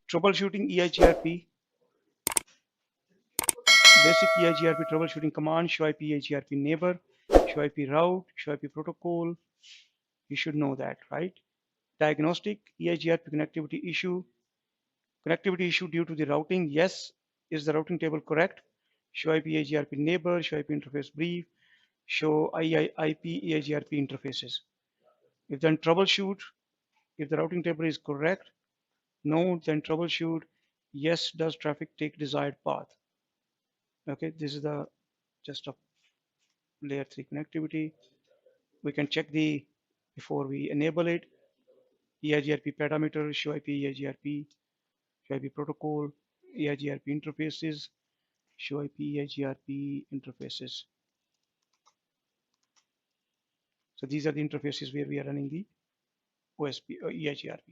Troubleshooting EIGRP. Basic EIGRP troubleshooting command: show IP EIGRP neighbor, show IP route, show IP protocol. You should know that, right? Diagnostic EIGRP connectivity issue. Connectivity issue due to the routing. Yes. Is the routing table correct? Show IP EIGRP neighbor, show IP interface brief, show IP EIGRP interfaces. If then troubleshoot, if the routing table is correct, no, then troubleshoot. Yes, does traffic take desired path? Okay, this is the just a layer 3 connectivity. We can check the before we enable it. EIGRP parameters, show IP EIGRP, show IP protocol, EIGRP interfaces, show IP EIGRP interfaces. So these are the interfaces where we are running the OSP or EIGRP.